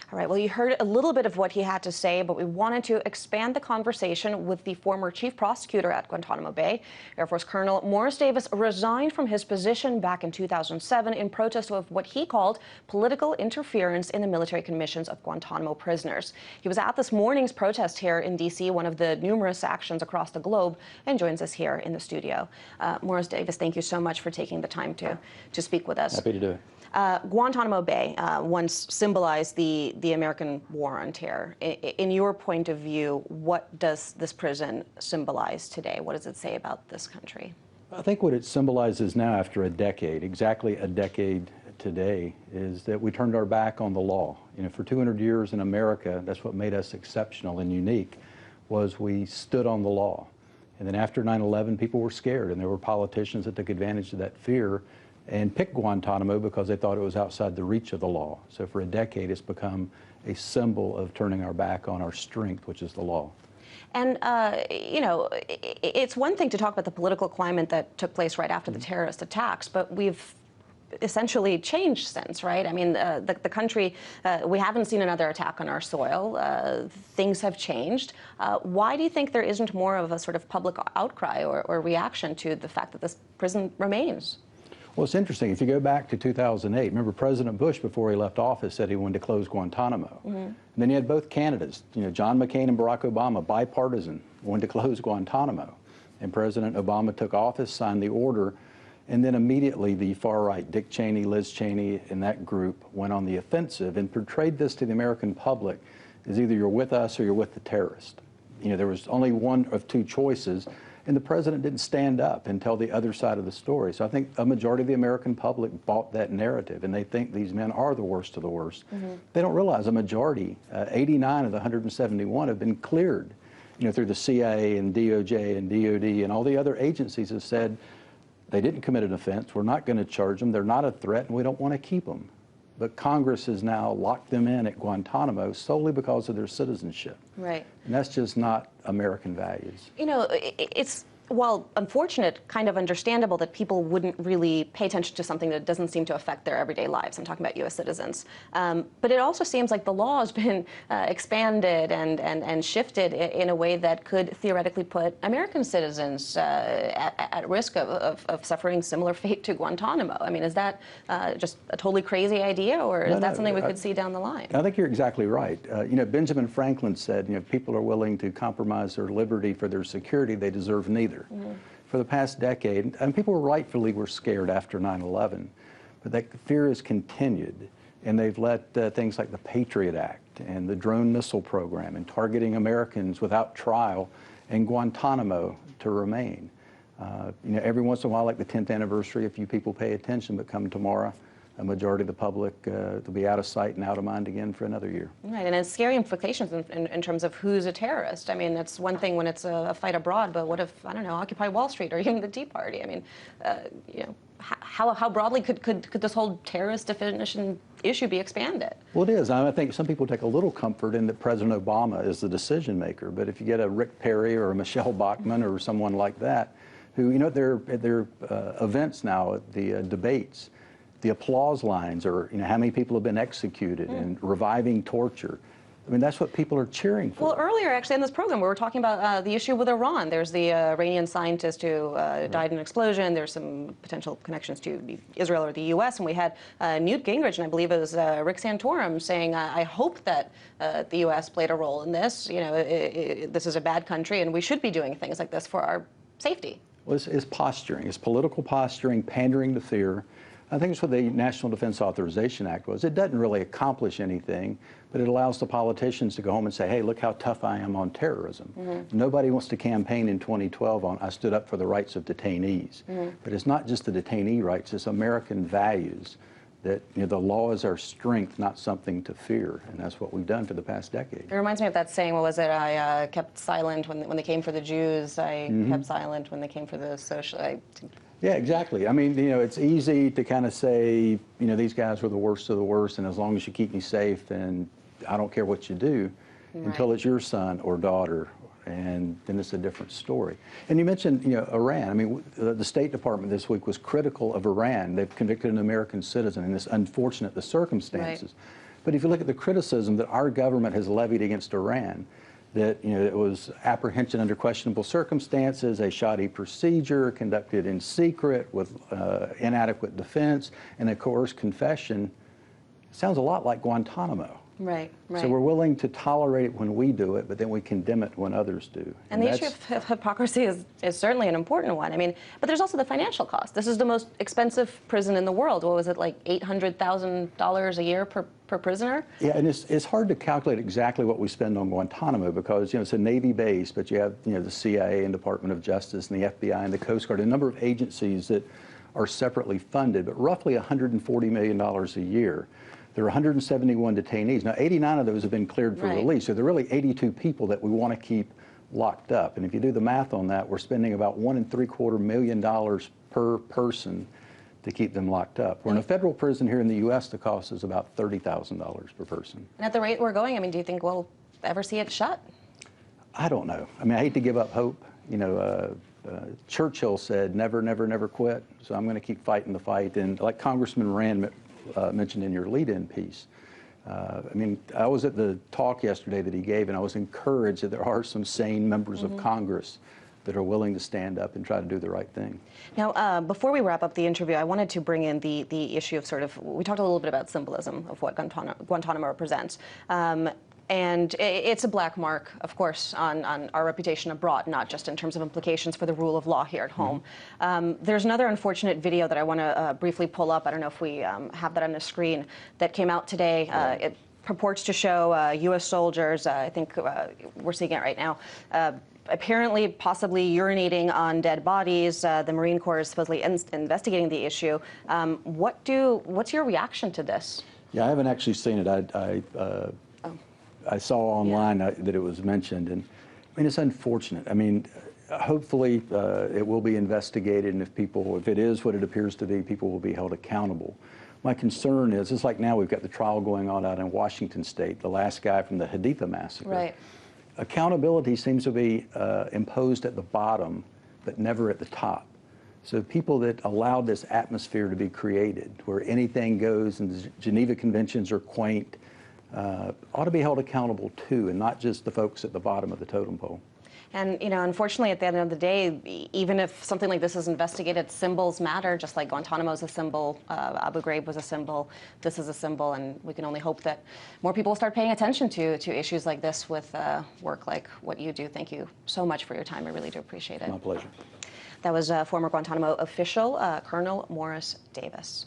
All right, well, you heard a little bit of what he had to say, but we wanted to expand the conversation with the former chief prosecutor at Guantanamo Bay. Air Force Colonel Morris Davis resigned from his position back in 2007 in protest of what he called political interference in the military commissions of Guantanamo prisoners. He was at this morning's protest here in D.C., one of the numerous actions across the globe, and joins us here in the studio. Morris Davis, thank you so much for taking the time to speak with us. Happy to do it. Guantanamo Bay once symbolized the American war on terror. In your point of view, what does this prison symbolize today? What does it say about this country? I think what it symbolizes now after a decade, exactly a decade today, is that we turned our back on the law. You know, for 200 years in America, that's what made us exceptional and unique, was we stood on the law. And then after 9/11, people were scared, and there were politicians that took advantage of that fear and picked Guantanamo because they thought it was outside the reach of the law. So for a decade, it's become a symbol of turning our back on our strength, which is the law. And, you know, it's one thing to talk about the political climate that took place right after the terrorist attacks, but we've essentially changed since, right? I mean, the country, we haven't seen another attack on our soil. Things have changed. Why do you think there isn't more of a sort of public outcry or reaction to the fact that this prison remains? Well, it's interesting. If you go back to 2008, remember President Bush, before he left office, said he wanted to close Guantanamo. And then you had both candidates, you know, John McCain and Barack Obama, bipartisan, wanted to close Guantanamo. And President Obama took office, signed the order, and then immediately the far right, Dick Cheney, Liz Cheney, and that group went on the offensive and portrayed this to the American public as either you're with us or you're with the terrorist. You know, there was only one of two choices. And the president didn't stand up and tell the other side of the story. So I think a majority of the American public bought that narrative, and they think these men are the worst of the worst. They don't realize a majority, 89 of the 171, have been cleared, you know, through the CIA and DOJ and DOD, and all the other agencies have said they didn't commit an offense, we're not going to charge them, they're not a threat, and we don't want to keep them. But Congress has now locked them in at Guantanamo solely because of their citizenship. Right. And that's just not American values. You know, it's, while unfortunate, kind of understandable that people wouldn't really pay attention to something that doesn't seem to affect their everyday lives. I'm talking about U.S. citizens. But it also seems like the law has been expanded and shifted in a way that could theoretically put American citizens at risk of suffering similar fate to Guantanamo. I mean, is that just a totally crazy idea, or is that something we could see down the line? I think you're exactly right. You know, Benjamin Franklin said, you know, if people are willing to compromise their liberty for their security, they deserve neither. For the past decade, and people rightfully were scared after 9/11, but that fear has continued, and they've let things like the Patriot Act and the drone missile program and targeting Americans without trial and Guantanamo to remain. You know, every once in a while, like the 10th anniversary, a few people pay attention, but come tomorrow, a majority of the public will be out of sight and out of mind again for another year. Right, and it's scary implications in terms of who's a terrorist. I mean, it's one thing when it's a fight abroad, but what if, I don't know, Occupy Wall Street or even the Tea Party? I mean, you know, how broadly could this whole terrorist definition issue be expanded? Well, it is. I think some people take a little comfort in that President Obama is the decision maker, but if you get a Rick Perry or a Michelle Bachmann or someone like that, who, you know, at their events now, at the debates, the applause lines are, you know, how many people have been executed and reviving torture. I mean, that's what people are cheering for. Well, earlier, actually, in this program, we were talking about the issue with Iran. There's the Iranian scientist who died in an explosion. There's some potential connections to Israel or the U.S. And we had Newt Gingrich, and I believe it was Rick Santorum, saying, I hope that the U.S. played a role in this. You know, this is a bad country, and we should be doing things like this for our safety. Well, it's posturing. It's political posturing, pandering to fear. I think it's what the National Defense Authorization Act was. It doesn't really accomplish anything, but it allows the politicians to go home and say, hey, look how tough I am on terrorism. Nobody wants to campaign in 2012 on, I stood up for the rights of detainees. But it's not just the detainee rights, it's American values that, you know, the law is our strength, not something to fear, and that's what we've done for the past decade. It reminds me of that saying, what was it, I kept silent when they came for the Jews, I kept silent when they came for the social... Yeah, exactly. I mean, you know, it's easy to kind of say, you know, these guys were the worst of the worst, and as long as you keep me safe, and I don't care what you do, until it's your son or daughter, and then it's a different story. And you mentioned, you know, Iran. I mean, the State Department this week was critical of Iran. They've convicted an American citizen, and it's unfortunate the circumstances. But if you look at the criticism that our government has levied against Iran, that it was apprehension under questionable circumstances, a shoddy procedure conducted in secret with inadequate defense, and a coerced confession, sounds a lot like Guantanamo. Right, right. So we're willing to tolerate it when we do it, but then we condemn it when others do. And the issue of hypocrisy is certainly an important one. I mean, but there's also the financial cost. This is the most expensive prison in the world. What was it, like $800,000 a year per prisoner? Yeah, and it's hard to calculate exactly what we spend on Guantanamo because, it's a Navy base, but you have, the CIA and Department of Justice and the FBI and the Coast Guard, a number of agencies that are separately funded, but roughly $140 million a year. There are 171 detainees. Now, 89 of those have been cleared for release, so there are really 82 people that we want to keep locked up. And if you do the math on that, we're spending about $1.75 million per person to keep them locked up. We're in a federal prison here in the U.S. The cost is about $30,000 per person. And at the rate we're going, I mean, do you think we'll ever see it shut? I don't know. I mean, I hate to give up hope. Churchill said, never, never, never quit. So I'm going to keep fighting the fight. And like Congressman Rand mentioned in your lead-in piece, I mean, I was at the talk yesterday that he gave, and I was encouraged that there are some sane members of Congress that are willing to stand up and try to do the right thing. Now, before we wrap up the interview, I wanted to bring in the issue of we talked a little bit about symbolism of what Guantanamo represents. And it's a black mark, of course, on our reputation abroad, not just in terms of implications for the rule of law here at home. There's another unfortunate video that I want to briefly pull up. I don't know if we have that on the screen, that came out today. It purports to show U.S. soldiers, I think we're seeing it right now, apparently possibly urinating on dead bodies. The Marine Corps is supposedly investigating the issue. What's your reaction to this? Yeah, I haven't actually seen it. I saw online that it was mentioned, and I mean, it's unfortunate. I mean, hopefully it will be investigated, and if it is what it appears to be, people will be held accountable. My concern is, it's like now we've got the trial going on out in Washington State, the last guy from the Haditha massacre. Right. Accountability seems to be imposed at the bottom, but never at the top. So people that allowed this atmosphere to be created, where anything goes, and the Geneva Conventions are quaint, ought to be held accountable too, and not just the folks at the bottom of the totem pole. And, unfortunately, at the end of the day, even if something like this is investigated, symbols matter, just like Guantanamo is a symbol, Abu Ghraib was a symbol, this is a symbol, and we can only hope that more people will start paying attention to issues like this with work like what you do. Thank you so much for your time. I really do appreciate it. My pleasure. That was former Guantanamo official, Colonel Morris Davis.